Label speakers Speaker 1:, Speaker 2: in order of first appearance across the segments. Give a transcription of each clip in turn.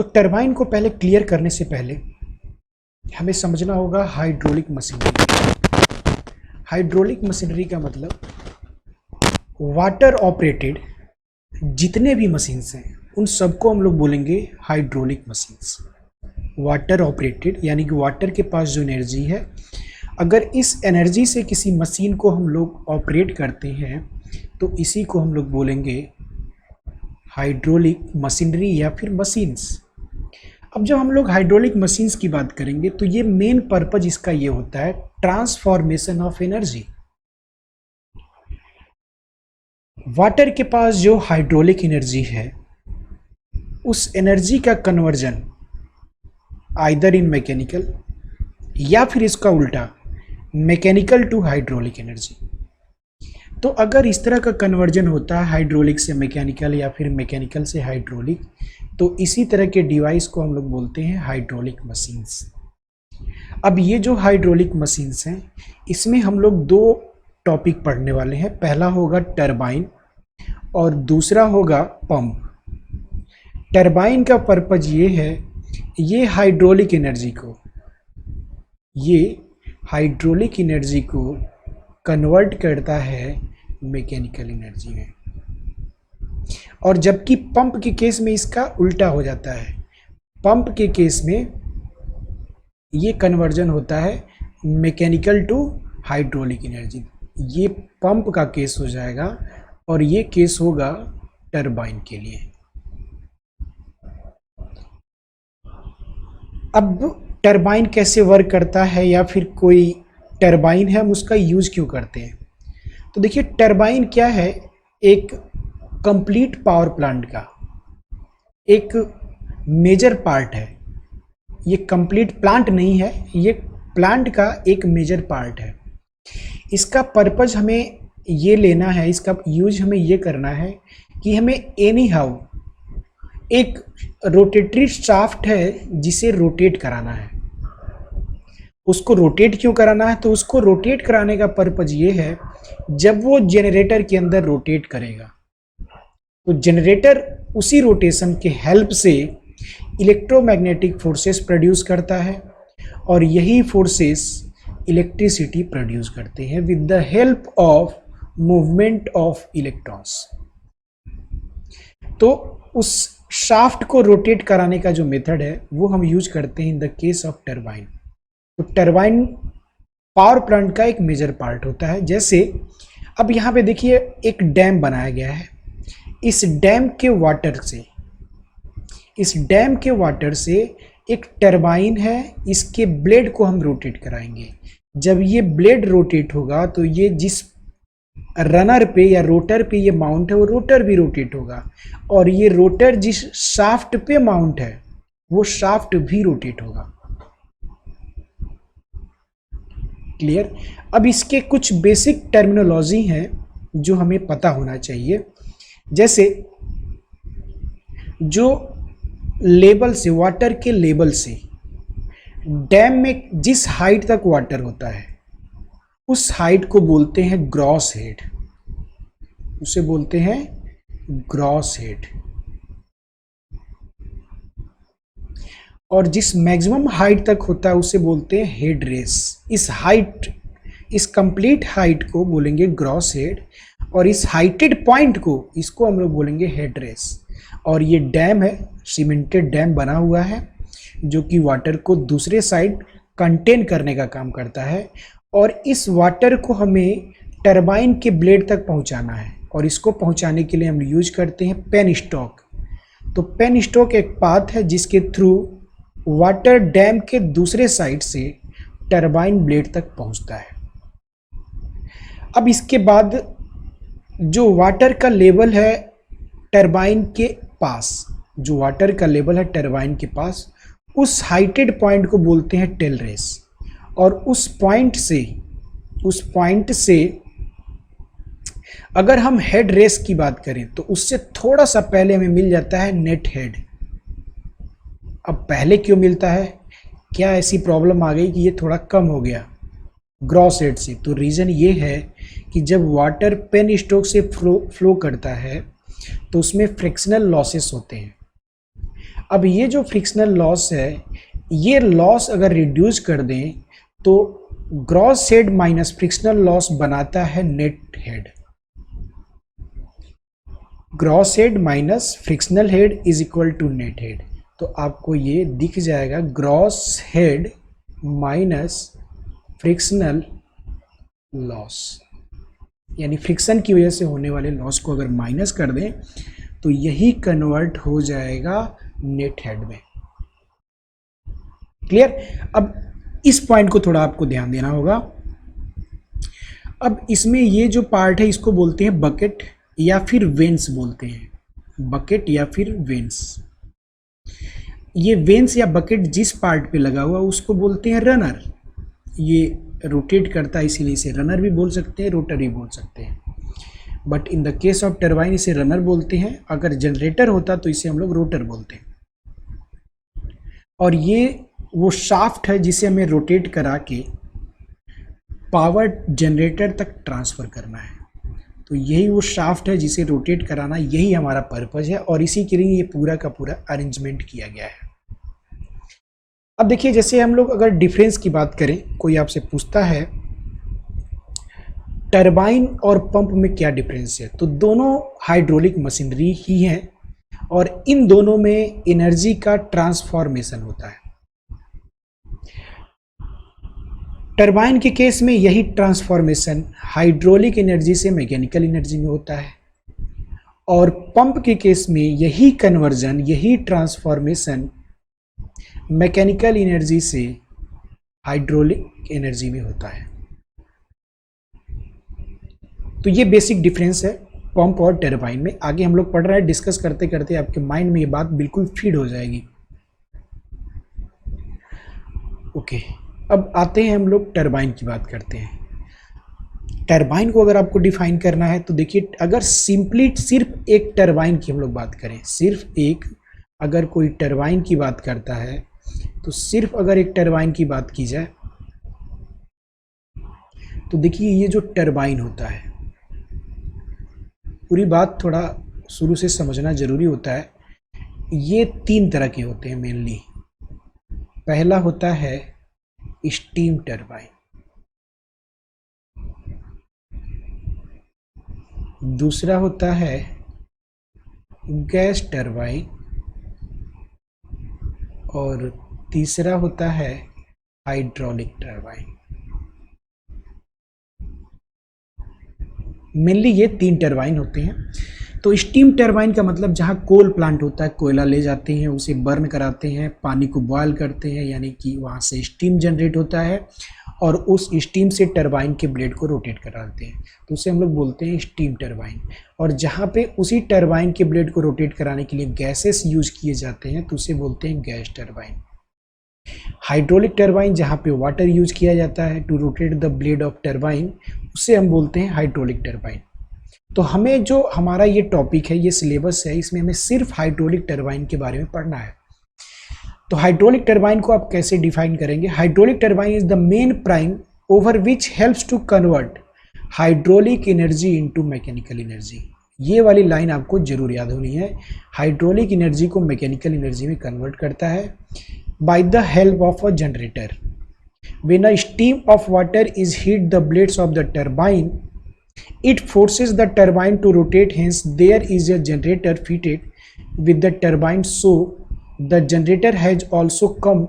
Speaker 1: तो टरबाइन को पहले क्लियर करने से पहले हमें समझना होगा हाइड्रोलिक मशीनरी। हाइड्रोलिक मशीनरी का मतलब वाटर ऑपरेटेड जितने भी मशीन्स हैं उन सबको हम लोग बोलेंगे हाइड्रोलिक मशीन्स। वाटर ऑपरेटेड यानी कि वाटर के पास जो एनर्जी है, अगर इस एनर्जी से किसी मशीन को हम लोग ऑपरेट करते हैं तो इसी को हम लोग बोलेंगे हाइड्रोलिक मशीनरी या फिर मशीन्स। अब जब हम लोग हाइड्रोलिक मशीन्स की बात करेंगे तो ये मेन पर्पज इसका ये होता है ट्रांसफॉर्मेशन ऑफ एनर्जी। वाटर के पास जो हाइड्रोलिक एनर्जी है उस एनर्जी का कन्वर्जन आइदर इन मैकेनिकल या फिर इसका उल्टा मैकेनिकल टू हाइड्रोलिक एनर्जी। तो अगर इस तरह का कन्वर्जन होता है हाइड्रोलिक से मैकेनिकल या फिर मैकेनिकल से हाइड्रोलिक, तो इसी तरह के डिवाइस को हम लोग बोलते हैं हाइड्रोलिक मशीन्स। अब ये जो हाइड्रोलिक मशीन्स हैं इसमें हम लोग दो टॉपिक पढ़ने वाले हैं। पहला होगा टरबाइन और दूसरा होगा पंप। टरबाइन का पर्पज ये है, ये हाइड्रोलिक एनर्जी को कन्वर्ट करता है मैकेनिकल एनर्जी में, और जबकि पंप के केस में इसका उल्टा हो जाता है। पंप के केस में ये कन्वर्जन होता है मैकेनिकल टू हाइड्रोलिक एनर्जी। ये पंप का केस हो जाएगा और ये केस होगा टरबाइन के लिए। अब टरबाइन कैसे वर्क करता है या फिर कोई टरबाइन है हम उसका यूज क्यों करते हैं, तो देखिए टरबाइन क्या है, एक कंप्लीट पावर प्लांट का एक मेजर पार्ट है। ये कंप्लीट प्लांट नहीं है, ये प्लांट का एक मेजर पार्ट है। इसका पर्पज हमें ये लेना है, इसका यूज हमें ये करना है कि हमें एनी हाउ एक रोटेटरी शाफ्ट है जिसे रोटेट कराना है। उसको रोटेट क्यों कराना है, तो उसको रोटेट कराने का पर्पज ये है, जब वो जनरेटर के अंदर रोटेट करेगा तो जनरेटर उसी रोटेशन के हेल्प से इलेक्ट्रोमैग्नेटिक फोर्सेस प्रोड्यूस करता है और यही फोर्सेस इलेक्ट्रिसिटी प्रोड्यूस करते हैं with the help of movement of electrons. तो उस शाफ्ट को रोटेट कराने का जो मेथड है वो हम यूज करते हैं in the case of turbine. तो टरबाइन पावर प्लांट का एक मेजर पार्ट होता है। जैसे अब यहाँ पे देखिए एक डैम बनाया गया है, इस डैम के वाटर से एक टरबाइन है, इसके ब्लेड को हम रोटेट कराएंगे। जब ये ब्लेड रोटेट होगा तो ये जिस रनर पे या रोटर पे ये माउंट है वो रोटर भी रोटेट होगा, और ये रोटर जिस शाफ्ट पे माउंट है वो शाफ्ट भी रोटेट होगा। क्लियर। अब इसके कुछ बेसिक टर्मिनोलॉजी हैं जो हमें पता होना चाहिए। जैसे जो लेवल से, वाटर के लेवल से डैम में जिस हाइट तक वाटर होता है उस हाइट को बोलते हैं ग्रॉस हेड, उसे बोलते हैं ग्रॉस हेड। और जिस मैक्सिमम हाइट तक होता है उसे बोलते हैं हेड रेस। इस कंप्लीट हाइट को बोलेंगे ग्रॉस हेड, और इस हाइटेड पॉइंट को, इसको हम लोग बोलेंगे हेड रेस। और ये डैम है, सीमेंटेड डैम बना हुआ है जो कि वाटर को दूसरे साइड कंटेन करने का काम करता है, और इस वाटर को हमें टरबाइन के ब्लेड तक पहुंचाना है, और इसको पहुंचाने के लिए हम यूज करते हैं पेन स्टॉक। तो पेन स्टॉक एक पाथ है जिसके थ्रू वाटर डैम के दूसरे साइड से टरबाइन ब्लेड तक पहुंचता है। अब इसके बाद जो वाटर का लेवल है टरबाइन के पास, उस हाइटेड पॉइंट को बोलते हैं टेल रेस, और उस पॉइंट से अगर हम हेड रेस की बात करें तो उससे थोड़ा सा पहले हमें मिल जाता है नेट हेड। अब पहले क्यों मिलता है, क्या ऐसी प्रॉब्लम आ गई कि ये थोड़ा कम हो गया ग्रॉस हेड से? तो रीज़न ये है कि जब वाटर पेन स्टॉक से फ्लो करता है तो उसमें फ्रिक्शनल लॉसेस होते हैं। अब ये जो फ्रिक्शनल लॉस है, ये लॉस अगर रिड्यूस कर दें तो gross head minus frictional loss बनाता है net head. Gross head minus frictional head is equal to net head. तो आपको ये दिख जाएगा gross head minus frictional loss, यानी फ्रिक्शन की वजह से होने वाले लॉस को अगर माइनस कर दें तो यही कन्वर्ट हो जाएगा नेट हेड में। क्लियर? अब इस पॉइंट को थोड़ा आपको ध्यान देना होगा। अब इसमें ये जो पार्ट है इसको बोलते हैं बकेट या फिर वेंस बोलते हैं, बकेट या फिर वेंस। ये वेंस या बकेट जिस पार्ट पे लगा हुआ उसको बोलते हैं रनर। ये रोटेट करता है इसीलिए इसे रनर भी बोल सकते हैं, रोटर भी बोल सकते हैं, but in the case of turbine इसे रनर बोलते हैं। अगर जनरेटर होता तो इसे हम लोग रोटर बोलते हैं। और ये वो शाफ्ट है जिसे हमें रोटेट करा के पावर जनरेटर तक ट्रांसफ़र करना है। तो यही वो शाफ्ट है जिसे रोटेट कराना, यही हमारा पर्पज़ है और इसी के लिए ये पूरा का पूरा अरेंजमेंट किया गया है। अब देखिए, जैसे हम लोग अगर डिफरेंस की बात करें, कोई आपसे पूछता है टरबाइन और पंप में क्या डिफरेंस है, तो दोनों हाइड्रोलिक मशीनरी ही हैं और इन दोनों में एनर्जी का ट्रांसफॉर्मेशन होता है। टरबाइन के केस में यही ट्रांसफॉर्मेशन हाइड्रोलिक एनर्जी से मैकेनिकल एनर्जी में होता है और पंप के केस में यही कन्वर्जन, यही ट्रांसफॉर्मेशन मैकेनिकल एनर्जी से हाइड्रोलिक एनर्जी में होता है। तो ये बेसिक डिफरेंस है पंप और टरबाइन में। आगे हम लोग पढ़ रहे हैं, डिस्कस करते करते आपके माइंड में ये बात बिल्कुल फीड हो जाएगी। ओके, अब आते हैं हम लोग टरबाइन की बात करते हैं। टरबाइन को अगर आपको डिफाइन करना है तो देखिए, अगर सिंपली सिर्फ एक टरबाइन की हम लोग बात करें, सिर्फ एक, अगर कोई टरबाइन की बात करता है तो सिर्फ अगर एक टरबाइन की बात की जाए तो देखिए, ये जो टरबाइन होता है, पूरी बात थोड़ा शुरू से समझना जरूरी होता है। ये तीन तरह के होते हैं मेनली। पहला होता है स्टीम टरबाइन, दूसरा होता है गैस टरबाइन और तीसरा होता है हाइड्रोलिक टरबाइन। मेनली ये तीन टरबाइन होते हैं। तो स्टीम टरबाइन का मतलब जहाँ कोल प्लांट होता है, कोयला ले जाते हैं, उसे बर्न कराते हैं, पानी को बॉयल करते हैं, यानी कि वहाँ से स्टीम जनरेट होता है और उस स्टीम से टरबाइन के ब्लेड को रोटेट कराते हैं, तो उसे हम लोग बोलते हैं स्टीम टरबाइन। और जहाँ पे उसी टरबाइन के ब्लेड को रोटेट कराने के लिए गैसेस यूज किए जाते हैं तो उसे बोलते हैं गैस टरबाइन। हाइड्रोलिक टरबाइन जहाँ पे वाटर यूज किया जाता है to rotate the blade of turbine, उसे हम बोलते हैं हाइड्रोलिक टरबाइन। तो हमें जो हमारा ये टॉपिक है, ये सिलेबस है, इसमें हमें सिर्फ हाइड्रोलिक टरबाइन के बारे में पढ़ना है। तो हाइड्रोलिक टरबाइन को आप कैसे डिफाइन करेंगे? Hydraulic turbine is the main prime over which helps to convert hydraulic energy into mechanical energy. ये वाली लाइन आपको जरूर याद होनी है। हाइड्रोलिक एनर्जी को मैकेनिकल एनर्जी में कन्वर्ट करता है by the help of a generator. When a stream of water is hit the blades of the turbine, it forces the turbine to rotate. Hence, there is a generator fitted with the turbine. So, the generator has also come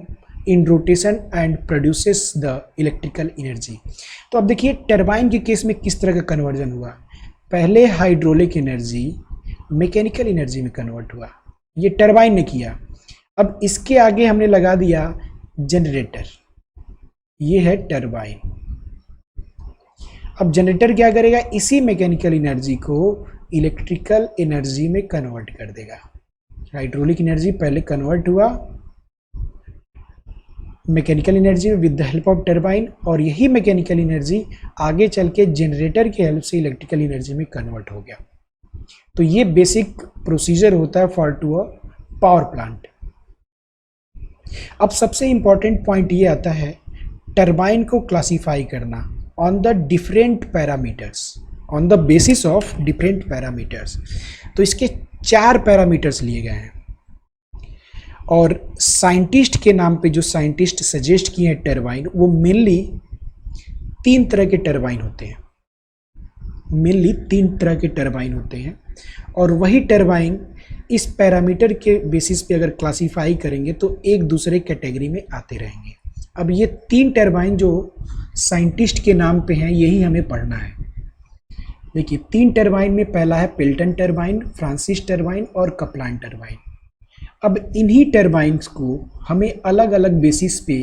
Speaker 1: in rotation and produces the electrical energy. तो अब देखिए, turbine के case में किस तरह का conversion हुआ। पहले हाइड्रोलिक एनर्जी मैकेनिकल एनर्जी में कन्वर्ट हुआ, ये टरबाइन ने किया। अब इसके आगे हमने लगा दिया जनरेटर, ये है टरबाइन। अब जनरेटर क्या करेगा? इसी मैकेनिकल एनर्जी को इलेक्ट्रिकल एनर्जी में कन्वर्ट कर देगा। हाइड्रोलिक एनर्जी पहले कन्वर्ट हुआ मैकेनिकल एनर्जी में with the help of turbine, और यही मैकेनिकल एनर्जी आगे चल के जनरेटर की हेल्प से इलेक्ट्रिकल एनर्जी में कन्वर्ट हो गया। तो ये बेसिक प्रोसीजर होता है for to a power plant. अब सबसे इंपॉर्टेंट पॉइंट ये आता है टरबाइन को क्लासिफाई करना on the different parameters, on the basis of different parameters. तो इसके 4 पैरामीटर्स लिए गए हैं। और साइंटिस्ट के नाम पे जो साइंटिस्ट सजेस्ट किए हैं टरबाइन, वो मेनली 3 तरह के टरबाइन होते हैं। मेनली 3 तरह के टरबाइन होते हैं, और वही टरबाइन इस पैरामीटर के बेसिस पे अगर क्लासिफाई करेंगे तो एक दूसरे कैटेगरी में आते रहेंगे। अब ये 3 टरबाइन जो साइंटिस्ट के नाम पे हैं, यही हमें पढ़ना है। देखिए 3 टरबाइन में पहला है पेल्टन टरबाइन, फ्रांसिस टरबाइन और कपलान टरबाइन। अब इन्हीं टरबाइन्स को हमें अलग अलग बेसिस पे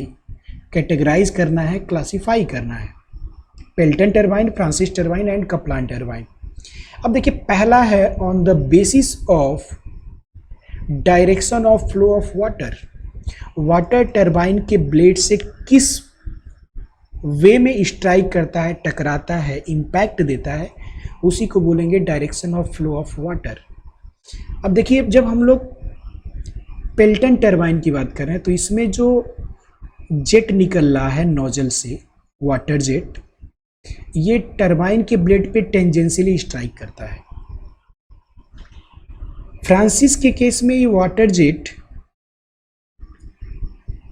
Speaker 1: कैटेगराइज करना है, क्लासिफाई करना है। Pelton turbine, Francis turbine and Kaplan turbine. अब देखिए पहला है on the basis of direction of flow of water. Water turbine के ब्लेड से किस वे में स्ट्राइक करता है, टकराता है, इम्पैक्ट देता है, उसी को बोलेंगे direction of flow of water. अब देखिए जब हम लोग पेल्टन टरबाइन की बात कर रहे हैं तो इसमें जो जेट निकल रहा है नोजल से, वाटर जेट, ये टरबाइन के ब्लेड पे टेंजेंशियली स्ट्राइक करता है। फ्रांसिस के केस में ये वाटर जेट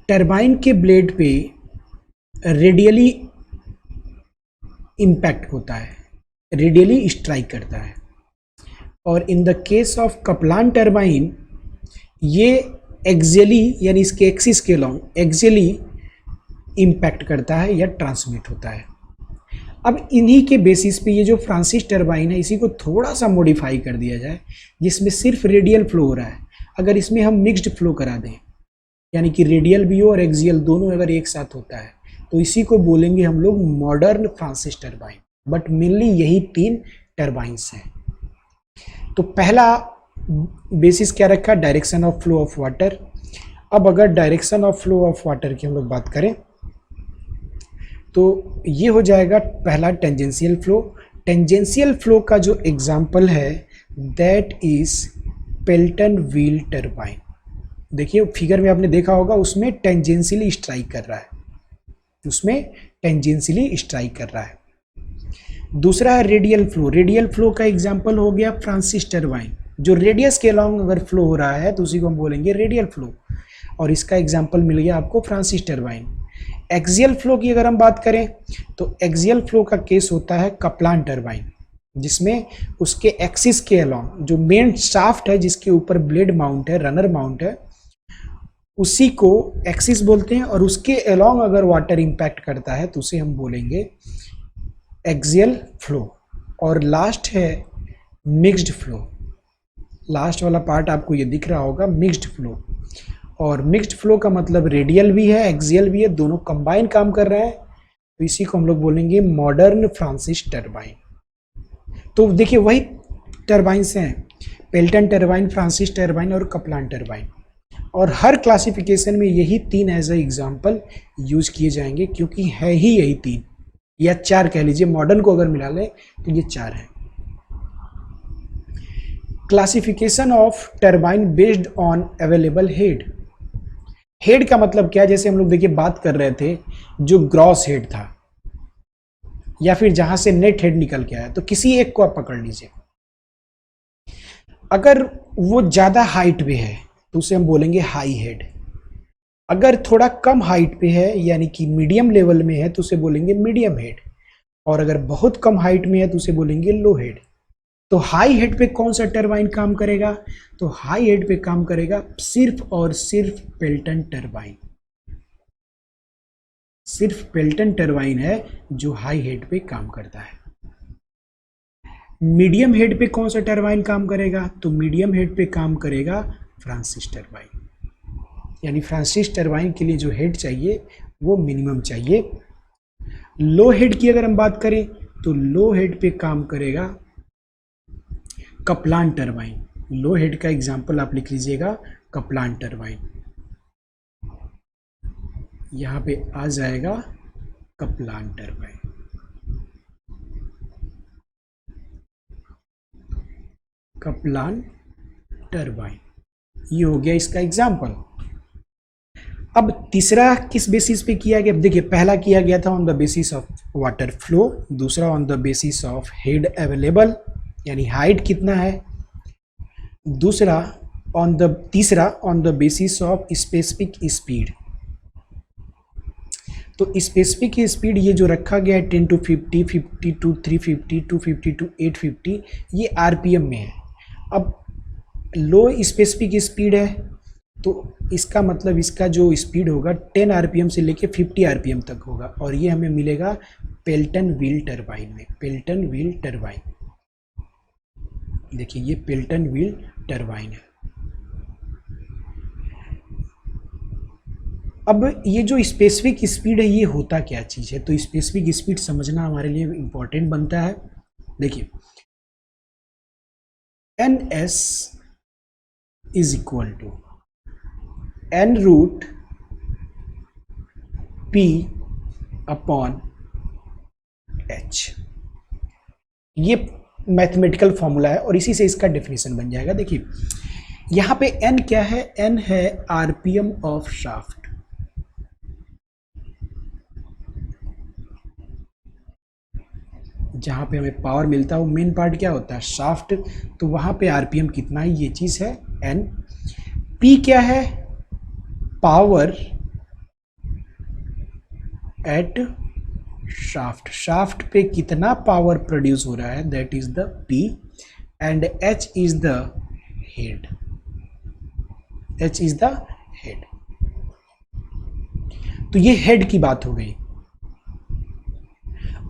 Speaker 1: टरबाइन के ब्लेड पे रेडियली इम्पैक्ट होता है, रेडियली स्ट्राइक करता है। और in the case of Kaplan turbine ये एक्सियली, यानी इसके एक्सिस के लॉन्ग एक्सियली इम्पैक्ट करता है या ट्रांसमिट होता है। अब इन्हीं के बेसिस पे ये जो फ्रांसिस टरबाइन है, इसी को थोड़ा सा मॉडिफाई कर दिया जाए, जिसमें सिर्फ रेडियल फ्लो हो रहा है। अगर इसमें हम मिक्स्ड फ्लो करा दें, यानी कि रेडियल भी हो और एक्सियल दोनों अगर एक साथ होता है, तो इसी को बोलेंगे हम लोग modern Francis turbine. But mainly यही 3 टरबाइंस हैं। तो पहला बेसिस क्या रखा, direction of flow of water. अब अगर direction of flow of water की हम लोग बात करें तो ये हो जाएगा पहला टेंजेंशियल फ्लो। टेंजेंशियल फ्लो का जो एग्जाम्पल है that is Pelton wheel turbine. देखिए फिगर में आपने देखा होगा, उसमें टेंजेंशियली स्ट्राइक कर रहा है, उसमें टेंजेंशियली स्ट्राइक कर रहा है। दूसरा है रेडियल फ्लो। रेडियल फ्लो का एग्जाम्पल हो गया फ्रांसिस टरबाइन। जो रेडियस के अलॉन्ग अगर फ्लो हो रहा है तो उसी को हम बोलेंगे रेडियल फ्लो, और इसका एग्जाम्पल मिल गया आपको फ्रांसिस टरबाइन। एक्सियल फ्लो की अगर हम बात करें तो एक्सियल फ्लो का केस होता है कपलान टरबाइन, जिसमें उसके एक्सिस के अलॉन्ग जो मेन शाफ्ट है, जिसके ऊपर ब्लेड माउंट है, रनर माउंट है, उसी को एक्सिस बोलते हैं। और उसके अलॉन्ग अगर वाटर इम्पैक्ट करता है तो उसे हम बोलेंगे एक्सियल फ्लो। और लास्ट है मिक्स्ड फ्लो। लास्ट वाला पार्ट आपको ये दिख रहा होगा, मिक्स्ड फ्लो। और मिक्स्ड फ्लो का मतलब रेडियल भी है, एक्सियल भी है, दोनों कंबाइन काम कर रहे हैं, तो इसी को हम लोग बोलेंगे मॉडर्न फ्रांसिस टरबाइन। तो देखिए वही टरबाइंस हैं, पेल्टन टरबाइन, फ्रांसिस टरबाइन और कपलान टरबाइन। और हर क्लासिफिकेशन में यही 3 एज ए एग्जाम्पल यूज किए जाएंगे, क्योंकि है ही यही 3 या 4 कह लीजिए, मॉडर्न को अगर मिला लें तो ये 4 हैं। Classification of turbine based on available head. Head का मतलब क्या है, जैसे हम लोग देखिए बात कर रहे थे जो ग्रॉस हेड था या फिर जहां से नेट हेड निकल के आया, तो किसी एक को आप पकड़ लीजिए। अगर वो ज्यादा हाइट पे है तो उसे हम बोलेंगे हाई हेड। अगर थोड़ा कम हाइट पे है यानी कि मीडियम लेवल में है तो उसे बोलेंगे मीडियम हेड। और अगर बहुत कम हाइट में है तो उसे बोलेंगे लो हेड। तो हाई हेड पे कौन सा टरबाइन काम करेगा, तो हाई हेड पे काम करेगा सिर्फ और सिर्फ पेल्टन टरबाइन। सिर्फ पेल्टन टरबाइन है जो हाई हेड पे काम करता है। मीडियम हेड पे कौन सा टरबाइन काम करेगा, तो मीडियम हेड पे काम करेगा फ्रांसिस टरबाइन। यानी फ्रांसिस टरबाइन के लिए जो हेड चाहिए वो मिनिमम चाहिए। लो हेड की अगर हम बात करें तो लो हेड पे काम करेगा कपलान टरबाइन। लो हेड का एग्जांपल आप लिख लीजिएगा कपलान टरबाइन, यहां पे आ जाएगा कपलान टरबाइन। कपलान टरबाइन ये हो गया इसका एग्जांपल। अब तीसरा किस बेसिस पे किया गया, देखिए पहला किया गया था on the basis of water flow, दूसरा on the basis of head available यानी हाइट कितना है, दूसरा ऑन द तीसरा on the basis of specific speed. तो स्पेसिफिक स्पीड ये जो रखा गया है 10 to 50, 50 to 350, 250 to 850, ये आरपीएम में है। अब लो स्पेसिफिक स्पीड है तो इसका मतलब इसका जो स्पीड होगा 10 आरपीएम से लेके 50 आरपीएम तक होगा, और ये हमें मिलेगा पेल्टन व्हील टरबाइन में। पेल्टन व्हील टरबाइन, देखिए ये पेल्टन व्हील टरबाइन है। अब ये जो स्पेसिफिक स्पीड है ये होता क्या चीज़ है, तो स्पेसिफिक स्पीड समझना हमारे लिए इम्पोर्टेंट बनता है। देखिए N S is equal to N root P upon H, ये मैथमेटिकल फॉर्मूला है और इसी से इसका डेफिनेशन बन जाएगा। देखिए यहाँ पे एन क्या है, एन है आरपीएम ऑफ शाफ्ट। जहाँ पे हमें पावर मिलता है वो मेन पार्ट क्या होता है, शाफ्ट, तो वहाँ पे आरपीएम कितना है, ये चीज़ है एन। पी क्या है, पावर एट शाफ्ट, शाफ्ट पे कितना पावर प्रोड्यूस हो रहा है, that is the P. And H is the head, H is the head. तो ये हेड की बात हो गई।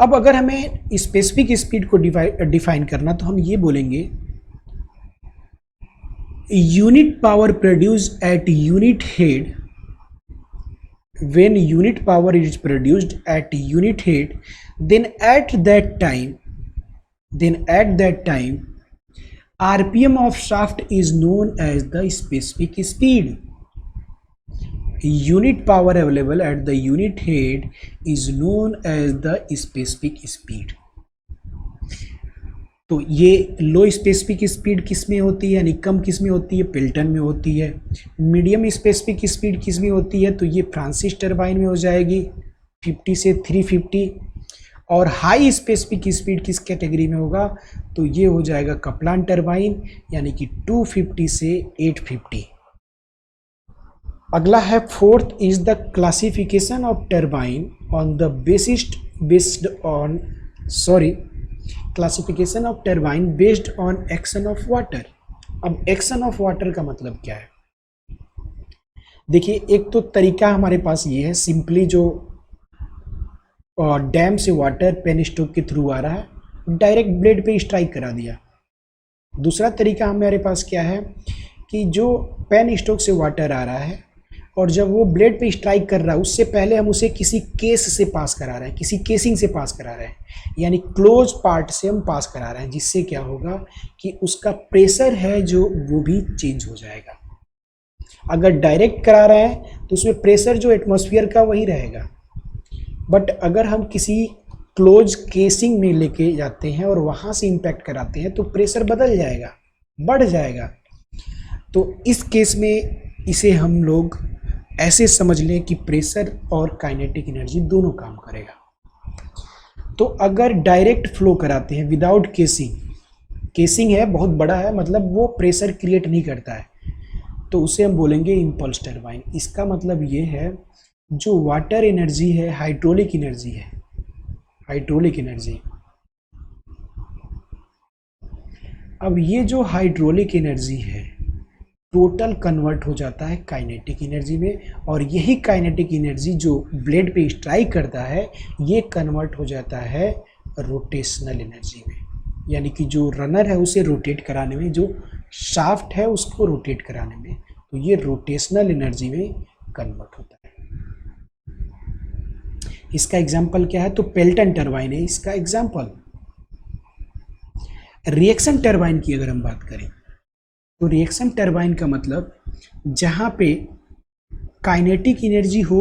Speaker 1: अब अगर हमें स्पेसिफिक स्पीड को डिफाइन करना तो हम ये बोलेंगे unit power produce at unit head, when unit power is produced at unit head, then at that time rpm of shaft is known as the specific speed. Unit power available at the unit head is known as the specific speed. तो ये लो specific speed किस में होती है, यानी कम किस में होती है, पेल्टन में होती है। मीडियम स्पेसिफिक स्पीड किस में होती है, तो ये फ्रांसिस टरबाइन में हो जाएगी 50 से 350। और हाई स्पेसिफिक स्पीड किस कैटेगरी में होगा, तो ये हो जाएगा कपलान टरबाइन, यानी कि 250 से 850। अगला है fourth is the classification of turbine on the classification of turbine based on action of water. अब एक्शन ऑफ वाटर का मतलब क्या है, देखिए एक तो तरीका हमारे पास ये है, सिंपली जो डैम से वाटर पेन स्टोक के थ्रू आ रहा है डायरेक्ट ब्लेड पे स्ट्राइक करा दिया। दूसरा तरीका हमारे पास क्या है कि जो पेन स्टोक से वाटर आ रहा है और जब वो ब्लेड पे स्ट्राइक कर रहा है उससे पहले हम उसे किसी केस से पास करा रहे हैं, किसी केसिंग से पास करा रहे हैं, यानी क्लोज पार्ट से हम पास करा रहे हैं, जिससे क्या होगा कि उसका प्रेशर है जो वो भी चेंज हो जाएगा। अगर डायरेक्ट करा रहे हैं तो उसमें प्रेशर जो एटमॉस्फेयर का वही रहेगा, बट अगर हम किसी क्लोज केसिंग में लेके जाते हैं और वहाँ से इम्पैक्ट कराते हैं तो प्रेशर बदल जाएगा, बढ़ जाएगा। तो इस केस में इसे हम लोग ऐसे समझ लें कि प्रेशर और काइनेटिक एनर्जी दोनों काम करेगा। तो अगर डायरेक्ट फ्लो कराते हैं विदाउट केसिंग, केसिंग है बहुत बड़ा है, मतलब वो प्रेशर क्रिएट नहीं करता है, तो उसे हम बोलेंगे इम्पल्स टरबाइन। इसका मतलब ये है जो वाटर एनर्जी है, हाइड्रोलिक एनर्जी है, हाइड्रोलिक एनर्जी। अब ये जो हाइड्रोलिक एनर्जी है टोटल कन्वर्ट हो जाता है काइनेटिक एनर्जी में, और यही काइनेटिक एनर्जी जो ब्लेड पे स्ट्राइक करता है ये कन्वर्ट हो जाता है रोटेशनल एनर्जी में, यानी कि जो रनर है उसे रोटेट कराने में, जो शाफ्ट है उसको रोटेट कराने में, तो ये रोटेशनल एनर्जी में कन्वर्ट होता है। इसका एग्जाम्पल क्या है, तो पेल्टन टरबाइन है इसका एग्जाम्पल। रिएक्शन टरबाइन की अगर हम बात करें तो रिएक्शन टरबाइन का मतलब जहाँ पे काइनेटिक एनर्जी हो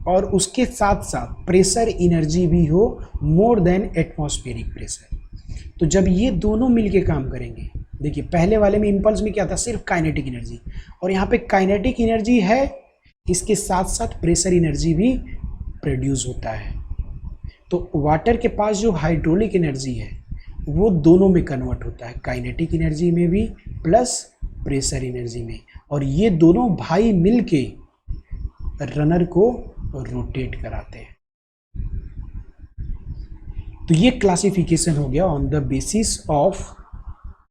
Speaker 1: और उसके साथ साथ प्रेशर एनर्जी भी हो मोर देन एटमॉस्फेरिक प्रेशर। तो जब ये दोनों मिलके काम करेंगे, देखिए पहले वाले में इम्पल्स में क्या था, सिर्फ काइनेटिक एनर्जी, और यहाँ पे काइनेटिक एनर्जी है, इसके साथ साथ प्रेशर एनर्जी भी प्रोड्यूस होता है। तो वाटर के पास जो हाइड्रोलिक एनर्जी है वो दोनों में कन्वर्ट होता है, काइनेटिक एनर्जी में भी प्लस प्रेशर एनर्जी में, और ये दोनों भाई मिलके रनर को रोटेट कराते हैं। तो ये क्लासिफिकेशन हो गया on the basis of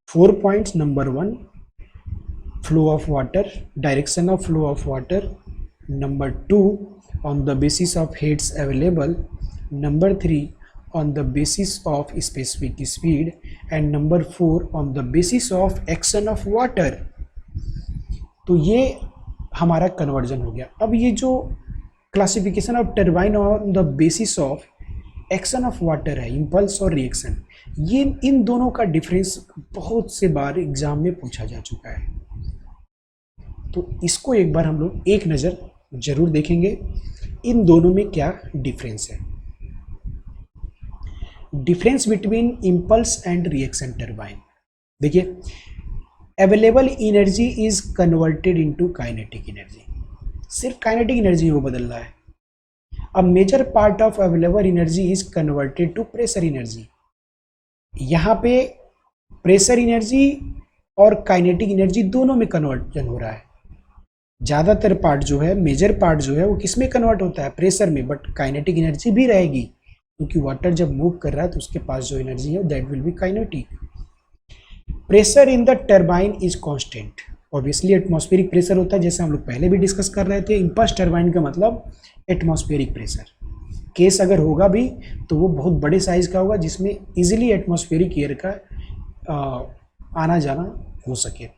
Speaker 1: 4 points. Number 1 flow of water, direction of flow of water. Number 2 on the basis of heads available. Number 3 on the basis of specific speed, and number 4 on the basis of action of water. तो ये हमारा conversion हो गया। अब ये जो classification of turbine on the basis of action of water है, impulse और रिएक्शन, ये इन दोनों का डिफरेंस बहुत से बार एग्जाम में पूछा जा चुका है। तो इसको एक बार हम लोग एक नज़र जरूर देखेंगे, इन दोनों में क्या डिफरेंस है। Difference between impulse and reaction turbine. देखिए, available energy is converted into kinetic energy, सिर्फ काइनेटिक एनर्जी वो बदल रहा है। अब major part of available energy is converted to pressure energy. यहाँ पे प्रेशर एनर्जी और काइनेटिक एनर्जी दोनों में कन्वर्जन हो रहा है। ज़्यादातर पार्ट जो है, मेजर पार्ट जो है वो किस में कन्वर्ट होता है, प्रेशर में, बट काइनेटिक एनर्जी भी रहेगी, क्योंकि वाटर जब मूव कर रहा है तो उसके पास जो एनर्जी है that will be kinetic. Pressure in the turbine is constant. Obviously atmospheric pressure होता है, जैसे हम लोग पहले भी डिस्कस कर रहे थे। इम्पल्स टरबाइन का मतलब एटमॉस्फेरिक प्रेशर। केस अगर होगा भी तो वो बहुत बड़े साइज का होगा, जिसमें इजीली एटमॉस्फेरिक एयर का आना जाना हो सके।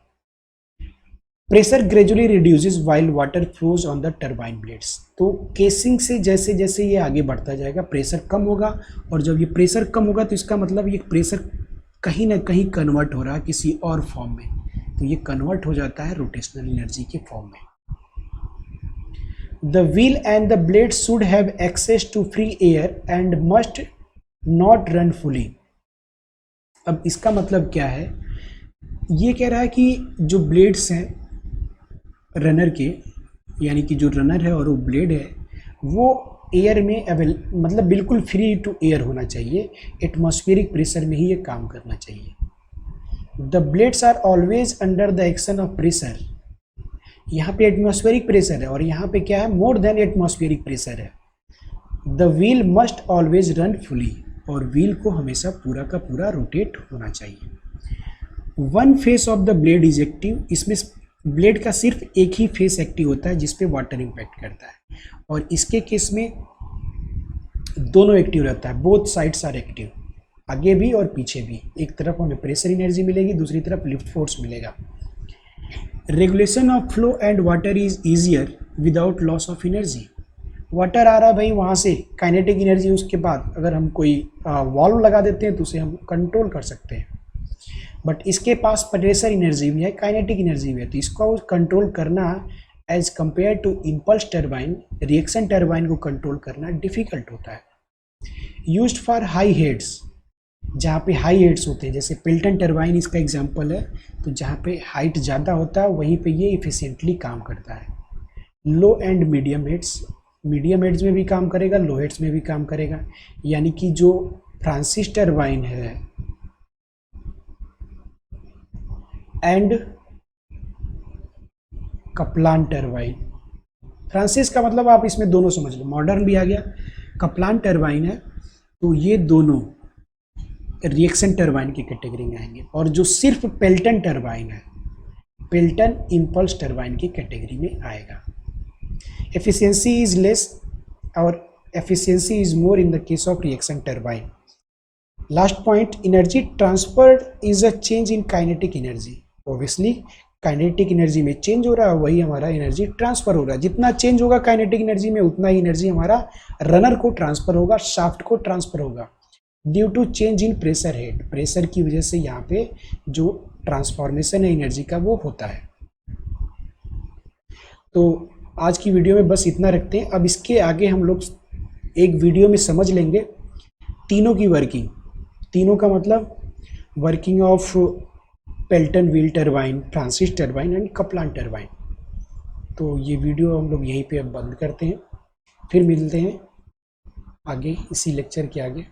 Speaker 1: Pressure gradually reduces while water flows on the turbine blades. तो केसिंग से जैसे जैसे ये आगे बढ़ता जाएगा प्रेशर कम होगा, और जब ये प्रेशर कम होगा तो इसका मतलब ये प्रेशर कहीं ना कहीं कन्वर्ट हो रहा है किसी और फॉर्म में, तो ये कन्वर्ट हो जाता है रोटेशनल एनर्जी के फॉर्म में। The wheel and the blade should have access to free air and must not run fully. अब इसका मतलब क्या है, ये कह रहा है कि जो ब्लेड्स हैं रनर के, यानी कि जो रनर है और वो ब्लेड है, वो एयर में मतलब बिल्कुल फ्री टू एयर होना चाहिए, एटमॉस्फेरिक प्रेशर में ही ये काम करना चाहिए। The blades are always under the action of pressure. यहाँ पे एटमॉस्फेरिक प्रेशर है और यहाँ पे क्या है, मोर देन एटमॉस्फेरिक प्रेशर है। The wheel must always run fully, और व्हील को हमेशा पूरा का पूरा रोटेट होना चाहिए। One face of the blade is active. इसमें ब्लेड का सिर्फ एक ही फेस एक्टिव होता है जिस पे वाटर इम्पैक्ट करता है, और इसके केस में दोनों एक्टिव रहता है, बोथ साइड्स आर एक्टिव, आगे भी और पीछे भी। एक तरफ हमें प्रेशर एनर्जी मिलेगी, दूसरी तरफ लिफ्ट फोर्स मिलेगा। Regulation of flow and water is easier without loss of energy. Water आ रहा है भाई वहाँ से, काइनेटिक एनर्जी, उसके बाद अगर हम कोई वॉल्व लगा देते हैं तो उसे हम कंट्रोल कर सकते हैं, बट इसके पास प्रेशर एनर्जी भी है, काइनेटिक एनर्जी भी है, तो इसको कंट्रोल करना as compare to impulse turbine, reaction turbine को कंट्रोल करना डिफिकल्ट होता है। यूज्ड फॉर हाई हेड्स, जहाँ पे हाई हेड्स होते हैं, जैसे पिल्टन टरबाइन इसका एग्जांपल है, तो जहाँ पे हाइट ज़्यादा होता है वहीं पे ये इफिशिएंटली काम करता है। Low and medium heads, medium heads में भी काम करेगा, लो हेड्स में भी काम करेगा, यानी कि जो फ्रांसिस टरबाइन है एंड कपलान टरबाइन। फ्रांसिस का मतलब आप इसमें दोनों समझ लो, मॉडर्न भी आ गया, कपलान टरबाइन है, तो ये दोनों रिएक्शन टरबाइन की कैटेगरी में आएंगे। और जो सिर्फ पेल्टन टरबाइन है, पेल्टन इम्पल्स टरबाइन की कैटेगरी में आएगा। एफिशिएंसी इज लेस और efficiency is more in the case of reaction turbine. Last point, energy transferred is a change in kinetic energy. Obviously kinetic energy में change हो रहा है, वही हमारा एनर्जी ट्रांसफर हो रहा है। जितना चेंज होगा काइनेटिक एनर्जी में, उतना ही एनर्जी हमारा रनर को ट्रांसफर होगा, शाफ्ट को ट्रांसफर होगा, due to change in pressure head. Pressure की वजह से यहाँ पे जो ट्रांसफॉर्मेशन है एनर्जी का वो होता है। तो आज की वीडियो में बस इतना रखते हैं। अब इसके आगे हम लोग एक वीडियो में समझ लेंगे तीनों की वर्किंग। तीनों का मतलब working of Pelton wheel turbine, Francis turbine and Kaplan turbine. तो ये वीडियो हम लोग यहीं पे अब बंद करते हैं, फिर मिलते हैं आगे इसी लेक्चर के आगे।